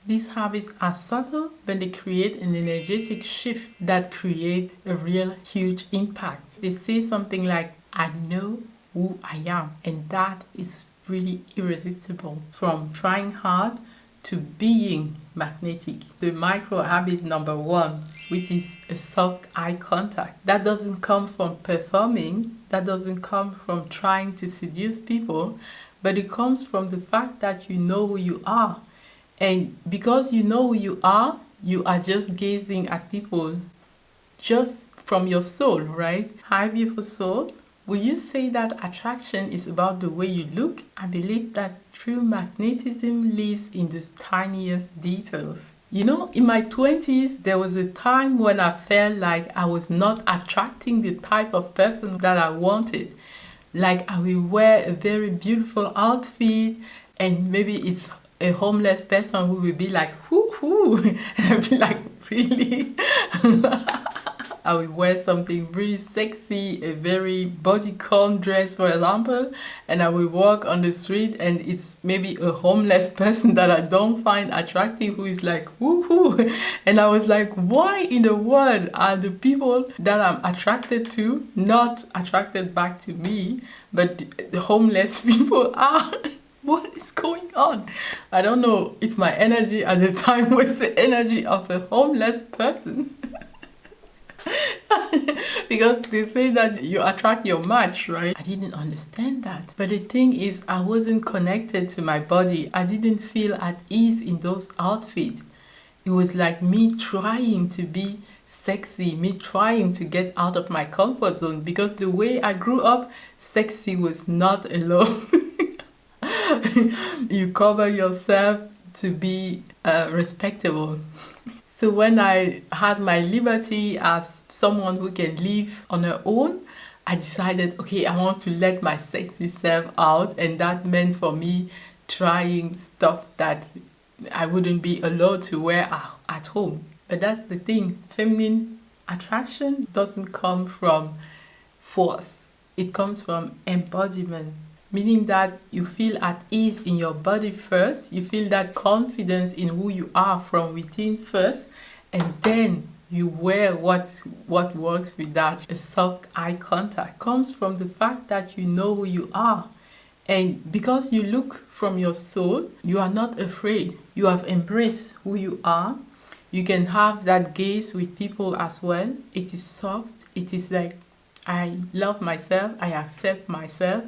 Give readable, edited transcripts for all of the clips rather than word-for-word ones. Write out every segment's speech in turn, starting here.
These habits are subtle, but they create an energetic shift that creates a real huge impact. They say something like, I know who I am, and that is really irresistible. From trying hard to being magnetic. The micro habit number 1, which is a soft eye contact. That doesn't come from performing, that doesn't come from trying to seduce people, but it comes from the fact that you know who you are. And because you know who you are just gazing at people just from your soul, right? Hi, beautiful soul. Will you say that attraction is about the way you look? I believe that true magnetism lives in the tiniest details. You know, in my 20s, there was a time when I felt like I was not attracting the type of person that I wanted. Like I will wear a very beautiful outfit and maybe it's a homeless person who will be like, whoo, and I'll be like, really? I will wear something really sexy, a very bodycon dress, for example, and I will walk on the street and it's maybe a homeless person that I don't find attractive who is like, woohoo. And I was like, why in the world are the people that I'm attracted to not attracted back to me, but the homeless people are? What is going on? I don't know if my energy at the time was the energy of a homeless person. Because they say that you attract your match, right? I didn't understand that. But the thing is, I wasn't connected to my body. I didn't feel at ease in those outfits. It was like me trying to be sexy, me trying to get out of my comfort zone, because the way I grew up, sexy was not alone. You cover yourself to be respectable. So when I had my liberty as someone who can live on her own, I decided, okay, I want to let my sexy self out, and that meant for me trying stuff that I wouldn't be allowed to wear at home. But that's the thing, feminine attraction doesn't come from force, it comes from embodiment. Meaning that you feel at ease in your body first, you feel that confidence in who you are from within first, and then you wear what works with that. A soft eye contact comes from the fact that you know who you are. And because you look from your soul, you are not afraid. You have embraced who you are. You can have that gaze with people as well. It is soft. It is like, I love myself, I accept myself.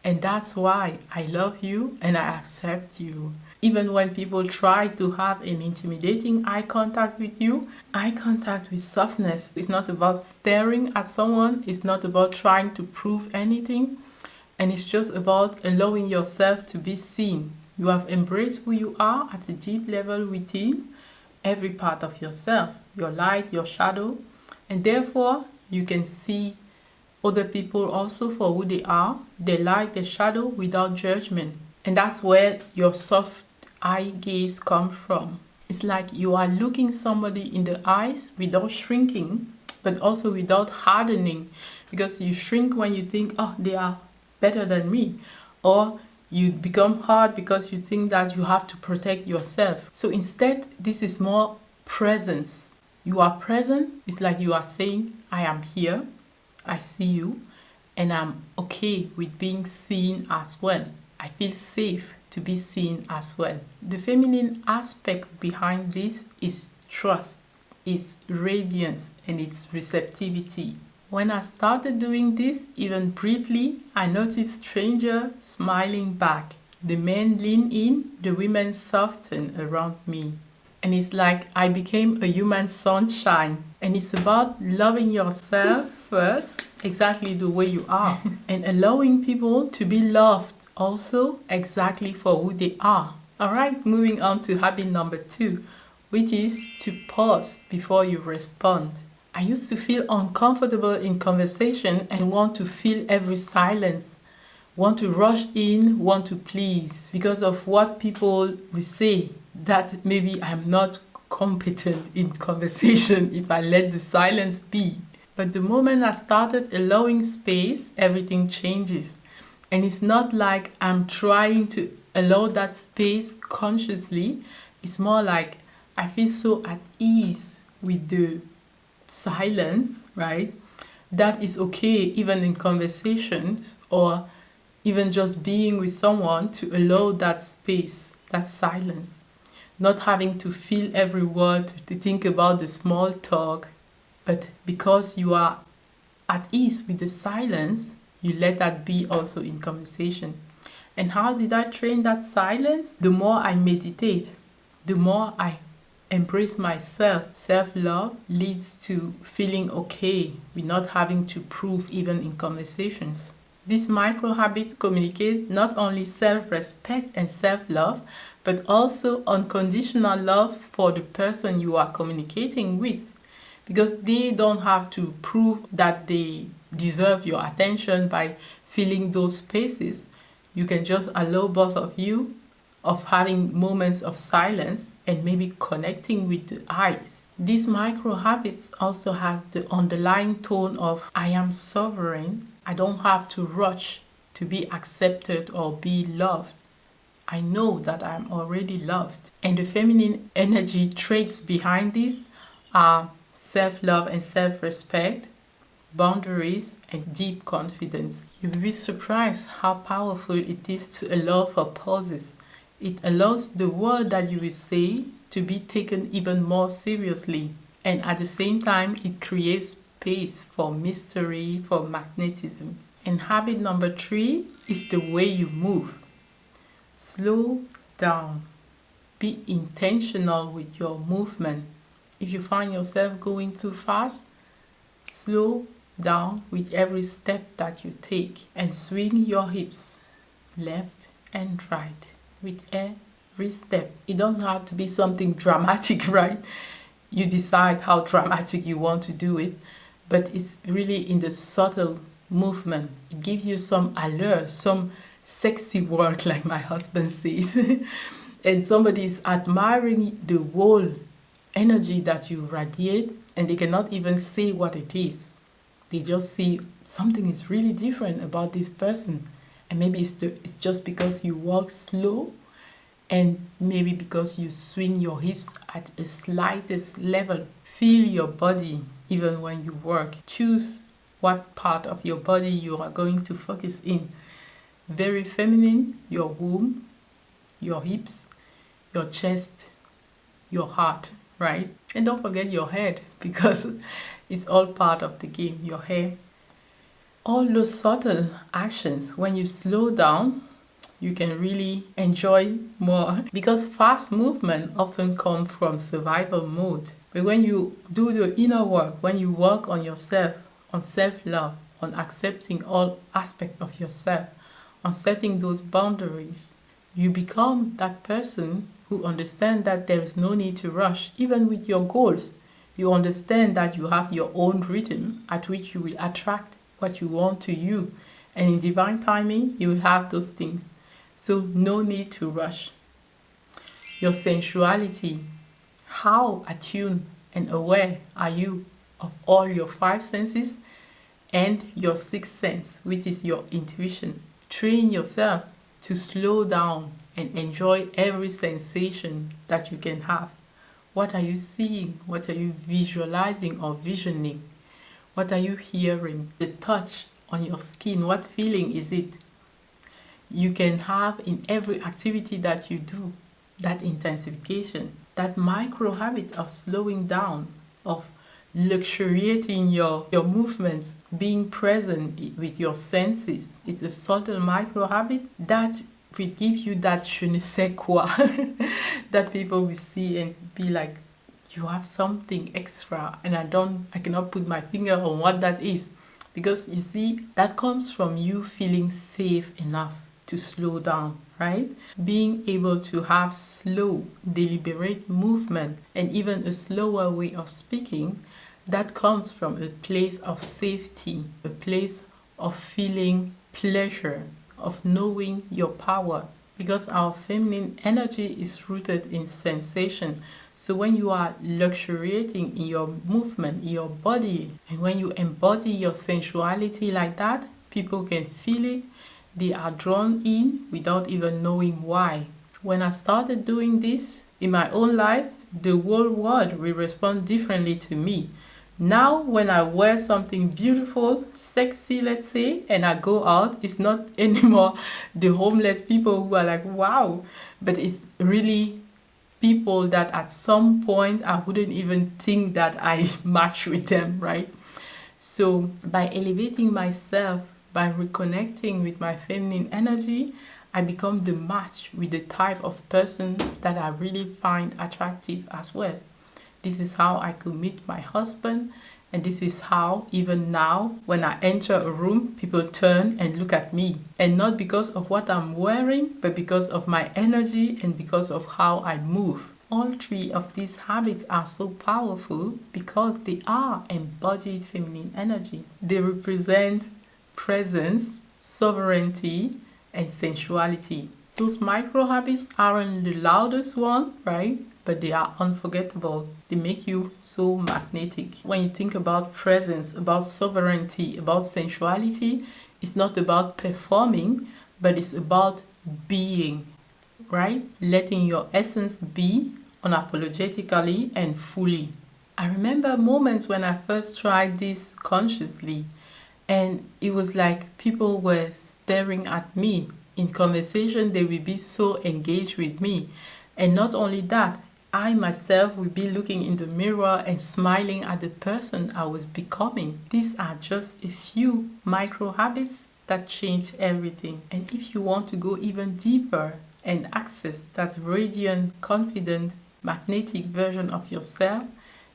And that's why I love you and I accept you. Even when people try to have an intimidating eye contact with you, eye contact with softness is not about staring at someone. It's not about trying to prove anything. And it's just about allowing yourself to be seen. You have embraced who you are at a deep level within every part of yourself. Your light, your shadow. And therefore, you can see other people also for who they are, their light, their shadow, without judgment. And that's where your soft eye gaze comes from. It's like you are looking somebody in the eyes without shrinking, but also without hardening. Because you shrink when you think, oh, they are better than me. Or you become hard because you think that you have to protect yourself. So instead, this is more presence. You are present. It's like you are saying, I am here. I see you, and I'm okay with being seen as well. I feel safe to be seen as well. The feminine aspect behind this is trust, it's radiance, and it's receptivity. When I started doing this, even briefly, I noticed strangers smiling back. The men lean in, the women soften around me. And it's like I became a human sunshine. And it's about loving yourself first, exactly the way you are. And allowing people to be loved also exactly for who they are. Alright, moving on to habit number 2, which is to pause before you respond. I used to feel uncomfortable in conversation and want to fill every silence. Want to rush in, want to please. Because of what people will say, that maybe I'm not competent in conversation if I let the silence be. But the moment I started allowing space, everything changes. And it's not like I'm trying to allow that space consciously. It's more like I feel so at ease with the silence, right? That is okay even in conversations, or even just being with someone, to allow that space, that silence. Not having to feel every word, to think about the small talk, but because you are at ease with the silence, you let that be also in conversation. And how did I train that silence? The more I meditate, the more I embrace myself. Self-love leads to feeling okay with not having to prove even in conversations. These micro habits communicate not only self-respect and self-love, but also unconditional love for the person you are communicating with, because they don't have to prove that they deserve your attention by filling those spaces. You can just allow both of you of having moments of silence and maybe connecting with the eyes. These micro habits also have the underlying tone of I am sovereign. I don't have to rush to be accepted or be loved. I know that I'm already loved. And the feminine energy traits behind this are self-love and self-respect, boundaries, and deep confidence. You'll be surprised how powerful it is to allow for pauses. It allows the word that you will say to be taken even more seriously. And at the same time, it creates space for mystery, for magnetism. And habit number 3 is the way you move. Slow down. Be intentional with your movement. If you find yourself going too fast, slow down with every step that you take, and swing your hips left and right with every step. It doesn't have to be something dramatic, right? You decide how dramatic you want to do it, but it's really in the subtle movement. It gives you some allure, some sexy work, like my husband says. And somebody is admiring the whole energy that you radiate, and they cannot even say what it is. They just see something is really different about this person. And maybe it's just because you walk slow, and maybe because you swing your hips at a slightest level. Feel your body even when you work. Choose what part of your body you are going to focus in. Very feminine, your womb, your hips, your chest, your heart, right? And don't forget your head, because it's all part of the game, your hair. All those subtle actions, when you slow down, you can really enjoy more, because fast movement often comes from survival mode. But when you do the inner work, when you work on yourself, on self-love, on accepting all aspects of yourself, on setting those boundaries, you become that person who understands that there is no need to rush, even with your goals. You understand that you have your own rhythm at which you will attract what you want to you. And in divine timing, you will have those things. So no need to rush. Your sensuality. How attuned and aware are you of all your 5 senses and your 6th sense, which is your intuition? Train yourself to slow down and enjoy every sensation that you can have. What are you seeing? What are you visualizing or visioning? What are you hearing? The touch on your skin, what feeling is it? You can have in every activity that you do that intensification, that micro habit of slowing down, of luxuriating your movements, being present with your senses. It's a subtle micro habit that will give you that je ne sais quoi that people will see and be like, you have something extra, and I cannot put my finger on what that is. Because you see, that comes from you feeling safe enough to slow down, right? Being able to have slow, deliberate movement and even a slower way of speaking, that comes from a place of safety, a place of feeling pleasure, of knowing your power. Because our feminine energy is rooted in sensation. So when you are luxuriating in your movement, in your body, and when you embody your sensuality like that, people can feel it. They are drawn in without even knowing why. When I started doing this, in my own life, the whole world will respond differently to me. Now, when I wear something beautiful, sexy, let's say, and I go out, it's not anymore the homeless people who are like, wow, but it's really people that at some point I wouldn't even think that I match with them, right? So by elevating myself, by reconnecting with my feminine energy, I become the match with the type of person that I really find attractive as well. This is how I could meet my husband, and this is how even now when I enter a room, people turn and look at me. And not because of what I'm wearing, but because of my energy and because of how I move. All three of these habits are so powerful because they are embodied feminine energy. They represent presence, sovereignty, and sensuality. Those micro habits aren't the loudest one, right? But they are unforgettable. They make you so magnetic. When you think about presence, about sovereignty, about sensuality, it's not about performing, but it's about being, right? Letting your essence be unapologetically and fully. I remember moments when I first tried this consciously, and it was like people were staring at me. In conversation, they will be so engaged with me. And not only that, I myself will be looking in the mirror and smiling at the person I was becoming. These are just a few micro habits that change everything. And if you want to go even deeper and access that radiant, confident, magnetic version of yourself,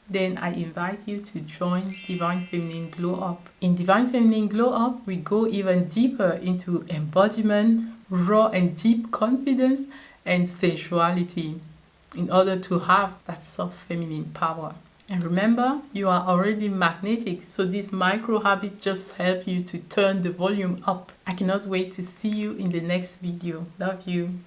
then I invite you to join Divine Feminine Glow Up. In Divine Feminine Glow Up, we go even deeper into embodiment, raw and deep confidence, and sensuality in order to have that soft feminine power. And remember, you are already magnetic, so these micro habits just help you to turn the volume up. I cannot wait to see you in the next video. Love you.